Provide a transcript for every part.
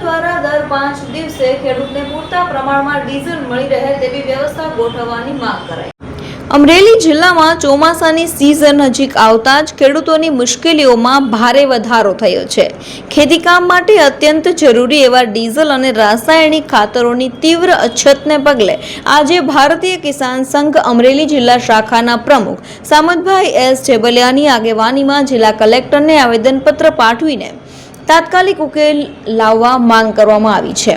દ્વારા દર 5 દિવસે ખેડૂતને પૂરતા પ્રમાણમાં ડીઝલ મળી રહે તેવી વ્યવસ્થા ગોઠવવાની માંગ કરાઈ। અમરેલી જિલ્લામાં ચોમાસાની સિઝન નજીક આવતા જ ખેડૂતોની મુશ્કેલીઓમાં ભારે વધારો થયો છે। ખેતીકામ માટે અત્યંત જરૂરી એવા ડીઝલ અને રાસાયણિક ખાતરોની તીવ્ર અછતને પગલે આજે ભારતીય કિસાન સંઘ અમરેલી જિલ્લા શાખાના પ્રમુખ સામતભાઈ એસ જેબલિયાની આગેવાનીમાં જિલ્લા કલેક્ટરને આવેદનપત્ર પાઠવીને તાત્કાલિક ઉકેલ લાવવા માંગ કરવામાં આવી છે।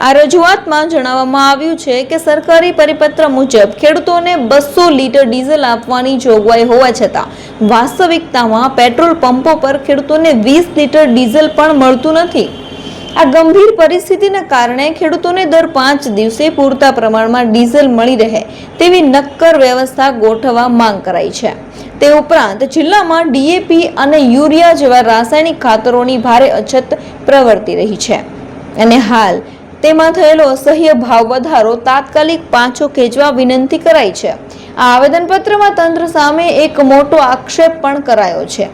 આ રજૂઆતમાં જણાવવામાં આવ્યું છે કે સરકારી પરિપત્ર મુજબ ખેડૂતોને 200 લીટર ડીઝલ આપવાની જોગવાઈ હોવા છતાં વાસ્તવિકતામાં પેટ્રોલ પંપો પર ખેડૂતોને 20 લીટર ડીઝલ પણ મળતું નથી। આ ગંભીર પરિસ્થિતિને કારણે ખેડૂતોને દર 5 દિવસે પૂરતા પ્રમાણમાં ડીઝલ મળી રહે તેવી નક્કર વ્યવસ્થા ગોઠવવા માંગ કરાઈ છે। તે ઉપરાંત જિલ્લામાં ડીએપી અને યુરિયા જેવા રાસાયણિક ખાતરોની ભારે અછત પ્રવર્તી રહી છે અને હાલ તેમાં થયેલો અસહ્ય ભાવ વધારો તાત્કાલિક પાછો ખેંચવા વિનંતી કરાઈ છે। આ આવેદનપત્રમાં તંત્ર સામે એક મોટો આક્ષેપ પણ કરાયો છે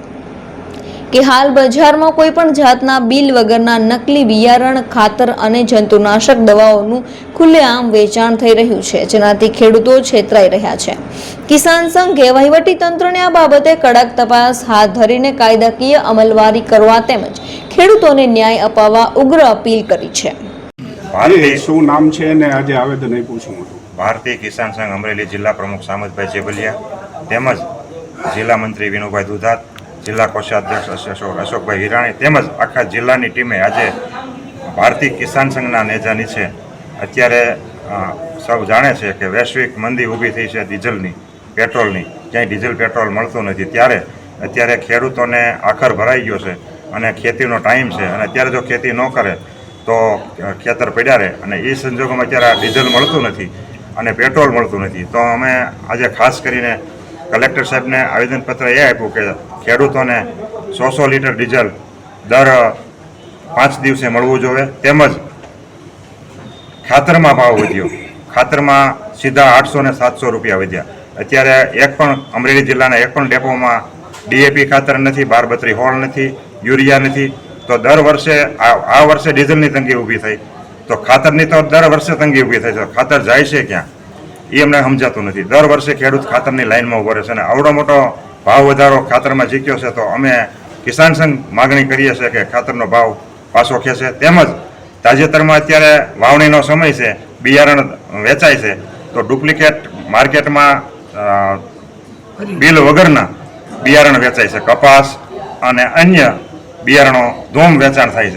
કે હાલ બજારમાં કોઈ પણ જાતના બિલ વગરના નકલી બિયારણ, ખાતર અને જંતુનાશક દવાઓનું ખુલ્લેઆમ વેચાણ થઈ રહ્યું છે, જેનાથી ખેડૂતો છેતરાઈ રહ્યા છે। કિસાન સંઘે વહીવટી તંત્રને આ બાબતે કડક તપાસ હાથ ધરીને કાયદાકીય અમલવારી કરવા તેમજ ખેડૂતોને ન્યાય અપાવવા ઉગ્ર અપીલ કરી છે। શું નામ છે ને આજે આવેદન આપ્યું છું? ભારતીય કિસાન સંઘ અમરેલી જિલ્લા પ્રમુખ સામતભાઈ જેબલિયા તેમજ જિલ્લા મંત્રી વિનુભાઈ દુધાત, જિલ્લા કોષાધ્યક્ષ અશોકભાઈ હિરાણી તેમજ આખા જિલ્લાની ટીમે આજે ભારતીય કિસાન સંઘના નેજા નીચે અત્યારે સૌ જાણે છે કે વૈશ્વિક મંદી ઊભી થઈ છે ડીઝલની, પેટ્રોલની, ક્યાંય ડીઝલ પેટ્રોલ મળતું નથી, ત્યારે અત્યારે ખેડૂતોને આખર ભરાઈ ગયો છે અને ખેતીનો ટાઈમ છે અને અત્યારે જો ખેતી ન કરે તો ખેતર પડ્યા રહે અને એ સંજોગોમાં અત્યારે ડીઝલ મળતું નથી અને પેટ્રોલ મળતું નથી। તો અમે આજે ખાસ કરીને કલેક્ટર સાહેબને આવેદનપત્ર એ આપ્યું કે ખેડૂતોને 100 લીટર ડીઝલ દર 5 દિવસે મળવું જોઈએ, તેમજ ખાતરમાં ભાવ વધ્યો, ખાતરમાં સીધા 800 ને 700 રૂપિયા વધ્યા। અત્યારે એક પણ અમરેલી જિલ્લાના એક પણ ડેપોમાં ડીએપી ખાતર નથી, 1232 હોળ નથી, યુરિયા નથી। તો દર વર્ષે આ વર્ષે ડીઝલની તંગી ઊભી થઈ તો ખાતરની તો દર વર્ષે તંગી ઊભી થઈ છે, ખાતર જાય છે ક્યાં એ અમને સમજાતું નથી। દર વર્ષે ખેડૂત ખાતરની લાઇનમાં ઉભો રહે છે અને આવડો મોટો ભાવ વધારો ખાતરમાં જીક્યો છે, તો અમે કિસાન સંઘ માગણી કરીએ છીએ કે ખાતરનો ભાવ પાછો ખેંચે, તેમજ તાજેતરમાં અત્યારે વાવણીનો સમય છે, બિયારણ વેચાય છે તો ડુપ્લિકેટ માર્કેટમાં બિલ વગરના બિયારણ વેચાય છે, કપાસ અને અન્ય બિયારણો ધૂમ વેચાણ થાય છે।